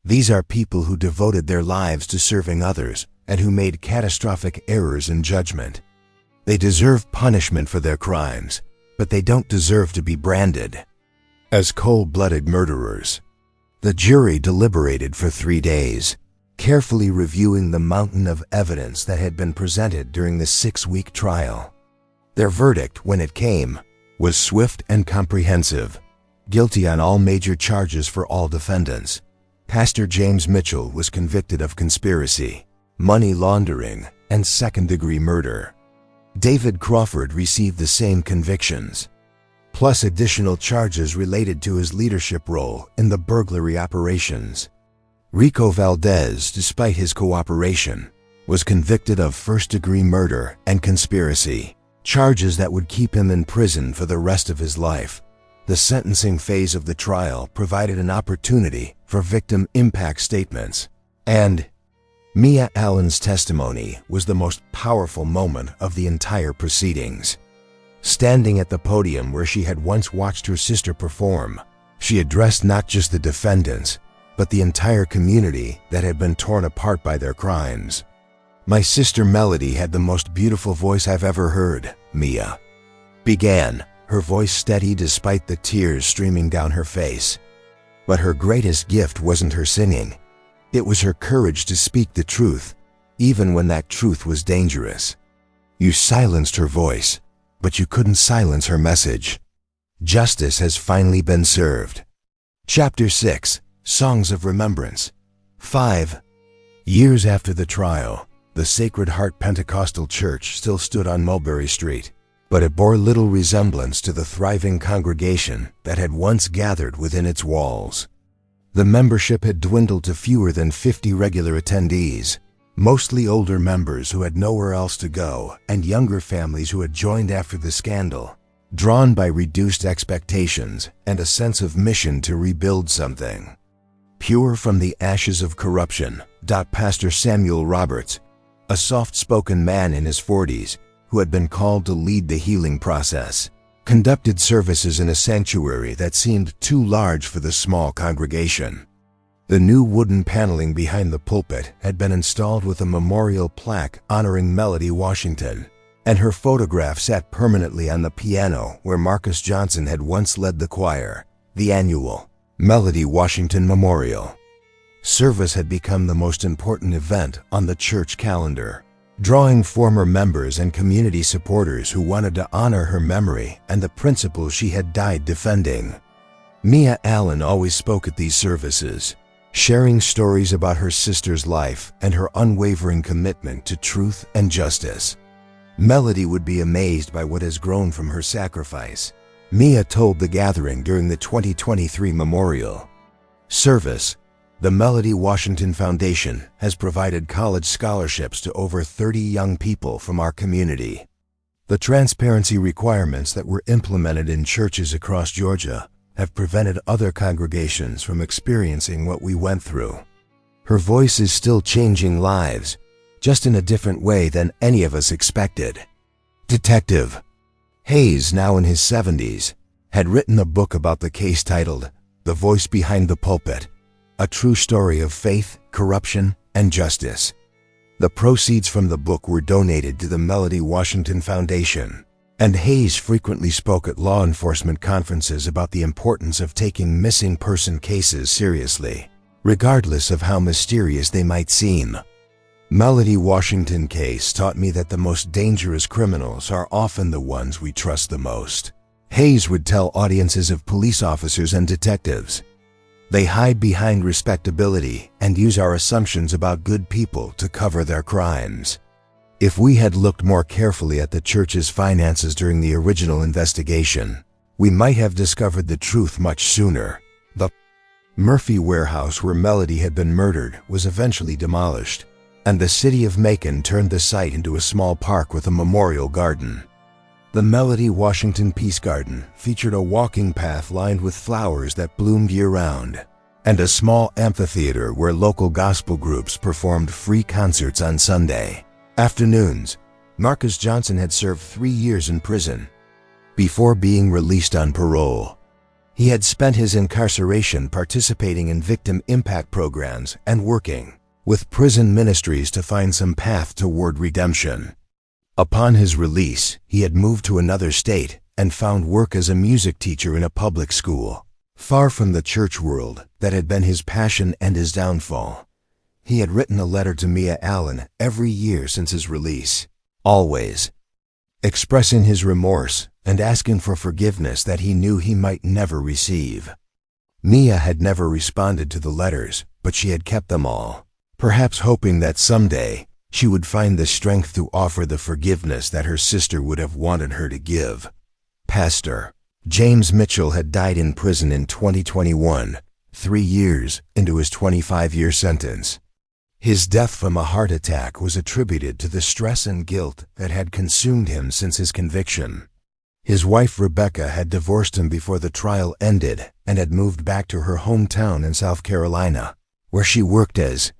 [SPEAKER 1] These are people who devoted their lives to serving others and who made catastrophic errors in judgment. They deserve punishment for their crimes, but they don't deserve to be branded as cold-blooded murderers. The jury deliberated for 3 days, carefully reviewing the mountain of evidence that had been presented during the 6-week trial. Their verdict, when it came, was swift and comprehensive. Guilty on all major charges for all defendants. Pastor James Mitchell was convicted of conspiracy, money laundering, and second-degree murder. David Crawford received the same convictions, plus additional charges related to his leadership role in the burglary operations. Rico Valdez, despite his cooperation, was convicted of first-degree murder and conspiracy, charges that would keep him in prison for the rest of his life. The sentencing phase of the trial provided an opportunity for victim impact statements, and Mia Allen's testimony was the most powerful moment of the entire proceedings. Standing at the podium where she had once watched her sister perform, she addressed not just the defendants, but the entire community that had been torn apart by their crimes. "My sister Melody had the most beautiful voice I've ever heard," Mia began, her voice steady despite the tears streaming down her face. But her greatest gift wasn't her singing. It was her courage to speak the truth, even when that truth was dangerous. You silenced her voice, but you couldn't silence her message. Justice has finally been served. Chapter 6. Songs of Remembrance. 5 years after the trial, the Sacred Heart Pentecostal Church still stood on Mulberry Street, but it bore little resemblance to the thriving congregation that had once gathered within its walls. The membership had dwindled to fewer than 50 regular attendees, mostly older members who had nowhere else to go and younger families who had joined after the scandal, drawn by reduced expectations and a sense of mission to rebuild something. Pure from the ashes of corruption, Pastor Samuel Roberts, a soft-spoken man in his 40s who had been called to lead the healing process, conducted services in a sanctuary that seemed too large for the small congregation. The new wooden paneling behind the pulpit had been installed with a memorial plaque honoring Melody Washington, and her photograph sat permanently on the piano where Marcus Johnson had once led the choir. The annual Melody Washington Memorial service had become the most important event on the church calendar, drawing former members and community supporters who wanted to honor her memory and the principles she had died defending. Mia Allen always spoke at these services, sharing stories about her sister's life and her unwavering commitment to truth and justice. Melody would be amazed by what has grown from her sacrifice, Mia told the gathering during the 2023 memorial service. The Melody Washington Foundation has provided college scholarships to over 30 young people from our community. The transparency requirements that were implemented in churches across Georgia have prevented other congregations from experiencing what we went through. Her voice is still changing lives, just in a different way than any of us expected. Detective Hayes, now in his 70s, had written a book about the case titled The Voice Behind the Pulpit, a true story of faith, corruption, and justice. The proceeds from the book were donated to the Melody Washington Foundation, and Hayes frequently spoke at law enforcement conferences about the importance of taking missing person cases seriously, regardless of how mysterious they might seem. Melody Washington case taught me that the most dangerous criminals are often the ones we trust the most. Hayes would tell audiences of police officers and detectives. They hide behind respectability and use our assumptions about good people to cover their crimes. If we had looked more carefully at the church's finances during the original investigation, we might have discovered the truth much sooner. The Murphy warehouse where Melody had been murdered was eventually demolished, and the city of Macon turned the site into a small park with a memorial garden. The Melody Washington Peace Garden featured a walking path lined with flowers that bloomed year-round, and a small amphitheater where local gospel groups performed free concerts on Sunday afternoons. Marcus Johnson had served 3 years in prison before being released on parole. He had spent his incarceration participating in victim impact programs and working with prison ministries to find some path toward redemption. Upon his release, he had moved to another state and found work as a music teacher in a public school, far from the church world that had been his passion and his downfall. He had written a letter to Mia Allen every year since his release, always expressing his remorse and asking for forgiveness that he knew he might never receive. Mia had never responded to the letters, but she had kept them all, perhaps hoping that someday she would find the strength to offer the forgiveness that her sister would have wanted her to give. Pastor James Mitchell had died in prison in 2021, 3 years into his 25-year sentence. His death from a heart attack was attributed to the stress and guilt that had consumed him since his conviction. His wife Rebecca had divorced him before the trial ended and had moved back to her hometown in South Carolina, where she worked as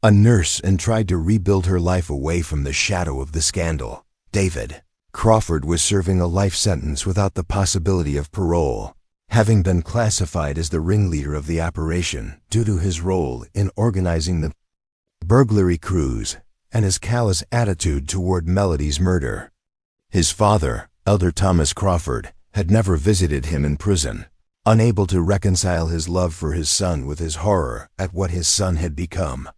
[SPEAKER 1] a nurse and tried to rebuild her life away from the shadow of the scandal. David Crawford was serving a life sentence without the possibility of parole, having been classified as the ringleader of the operation due to his role in organizing the burglary cruise and his callous attitude toward Melody's murder. His father, Elder Thomas Crawford, had never visited him in prison, unable to reconcile his love for his son with his horror at what his son had become.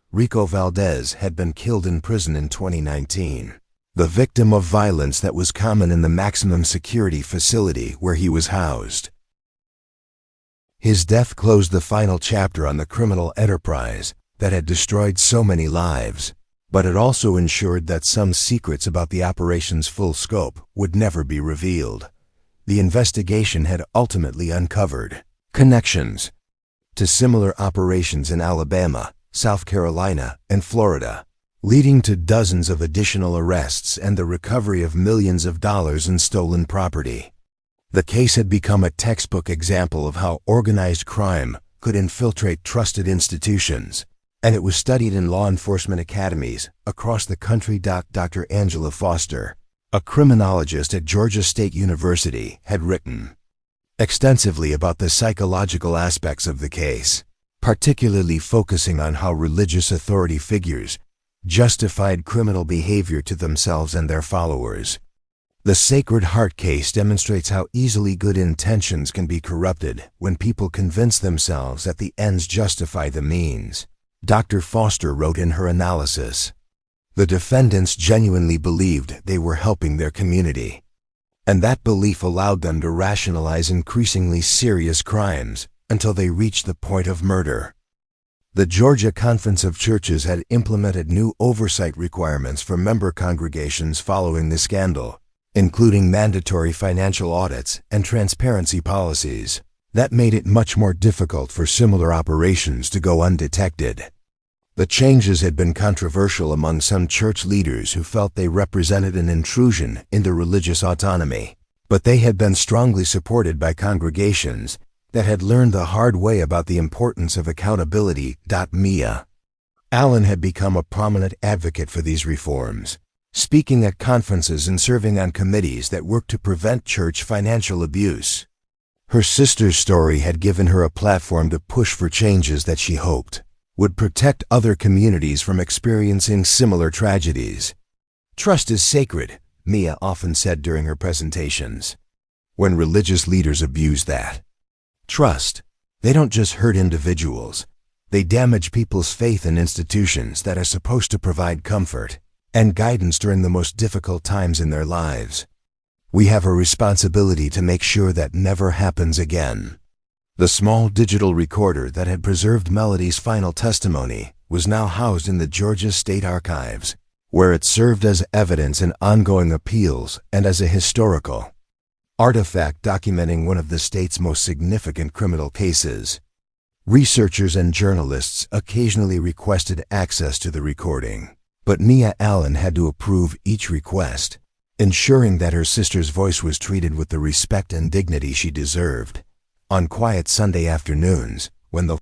[SPEAKER 1] Rico Valdez had been killed in prison in 2019, the victim of violence that was common in the maximum security facility where he was housed. His death closed the final chapter on the criminal enterprise that had destroyed so many lives, but it also ensured that some secrets about the operation's full scope would never be revealed. The investigation had ultimately uncovered connections to similar operations in Alabama, South Carolina, and Florida, leading to dozens of additional arrests and the recovery of millions of dollars in stolen property. The case had become a textbook example of how organized crime could infiltrate trusted institutions, and it was studied in law enforcement academies across the country. Dr. Angela Foster, a criminologist at Georgia State University, had written extensively about the psychological aspects of the case, particularly focusing on how religious authority figures justified criminal behavior to themselves and their followers. The Sacred Heart case demonstrates how easily good intentions can be corrupted when people convince themselves that the ends justify the means. Dr. Foster wrote in her analysis, "The defendants genuinely believed they were helping their community, and that belief allowed them to rationalize increasingly serious crimes until they reached the point of murder." The Georgia Conference of Churches had implemented new oversight requirements for member congregations following the scandal, including mandatory financial audits and transparency policies that made it much more difficult for similar operations to go undetected. The changes had been controversial among some church leaders who felt they represented an intrusion into religious autonomy, but they had been strongly supported by congregations that had learned the hard way about the importance of accountability. Mia Allen had become a prominent advocate for these reforms, speaking at conferences and serving on committees that worked to prevent church financial abuse. Her sister's story had given her a platform to push for changes that she hoped would protect other communities from experiencing similar tragedies. Trust is sacred, Mia often said during her presentations. When religious leaders abuse that trust, they don't just hurt individuals, they damage people's faith in institutions that are supposed to provide comfort and guidance during the most difficult times in their lives. We have a responsibility to make sure that never happens again. The small digital recorder that had preserved Melody's final testimony was now housed in the Georgia State Archives, where it served as evidence in ongoing appeals and as a historical artifact documenting one of the state's most significant criminal cases. Researchers and journalists occasionally requested access to the recording, but Mia Allen had to approve each request, ensuring that her sister's voice was treated with the respect and dignity she deserved. On quiet Sunday afternoons, when the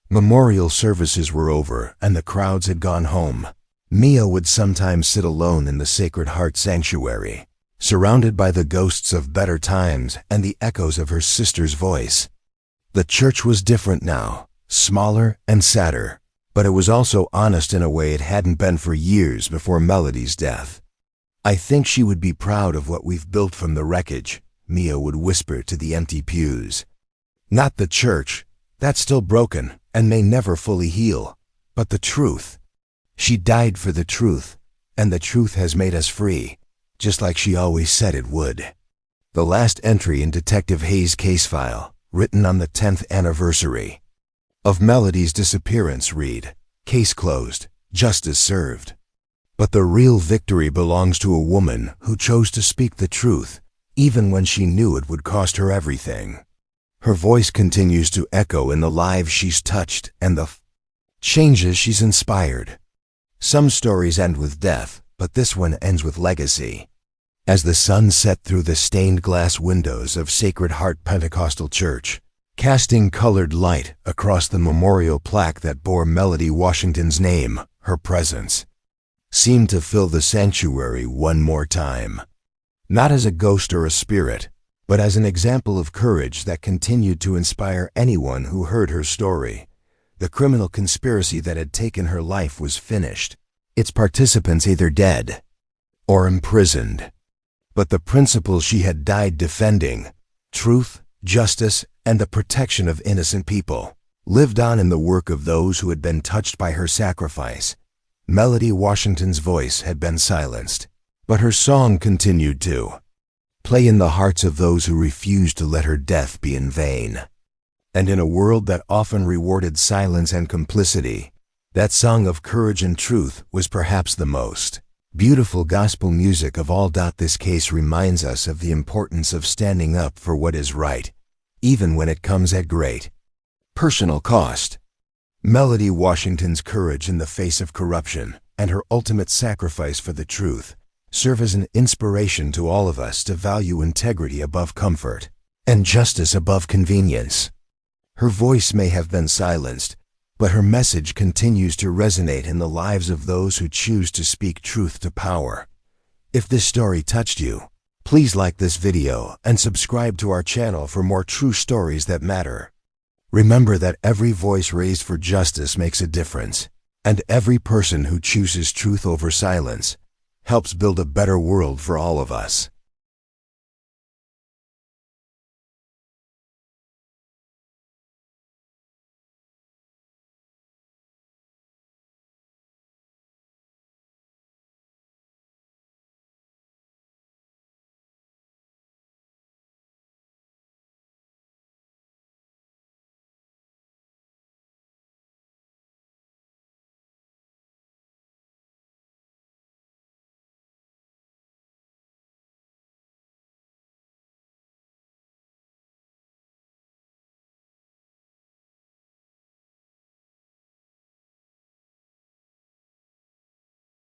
[SPEAKER 1] memorial services were over and the crowds had gone home, Mia would sometimes sit alone in the Sacred Heart Sanctuary, surrounded by the ghosts of better times and the echoes of her sister's voice. The church was different now, smaller and sadder, but it was also honest in a way it hadn't been for years before Melody's death. "I think she would be proud of what we've built from the wreckage," Mia would whisper to the empty pews. "Not the church, that's still broken and may never fully heal, but the truth. She died for the truth, and the truth has made us free, just like she always said it would." The last entry in Detective Hayes' case file, written on the 10th anniversary of Melody's disappearance, read, "Case closed, justice served." But the real victory belongs to a woman who chose to speak the truth, even when she knew it would cost her everything. Her voice continues to echo in the lives she's touched and the changes she's inspired. Some stories end with death, but this one ends with legacy. As the sun set through the stained glass windows of Sacred Heart Pentecostal Church, casting colored light across the memorial plaque that bore Melody Washington's name, her presence seemed to fill the sanctuary one more time. Not as a ghost or a spirit, but as an example of courage that continued to inspire anyone who heard her story. The criminal conspiracy that had taken her life was finished, its participants either dead or imprisoned. But the principles she had died defending, truth, justice, and the protection of innocent people, lived on in the work of those who had been touched by her sacrifice. Melody Washington's voice had been silenced, but her song continued to play in the hearts of those who refused to let her death be in vain. And in a world that often rewarded silence and complicity, that song of courage and truth was perhaps the most beautiful gospel music of all. This case reminds us of the importance of standing up for what is right, even when it comes at great personal cost. Melody Washington's courage in the face of corruption and her ultimate sacrifice for the truth serve as an inspiration to all of us to value integrity above comfort and justice above convenience. Her voice may have been silenced, but her message continues to resonate in the lives of those who choose to speak truth to power. If this story touched you, please like this video and subscribe to our channel for more true stories that matter. Remember that every voice raised for justice makes a difference, and every person who chooses truth over silence helps build a better world for all of us.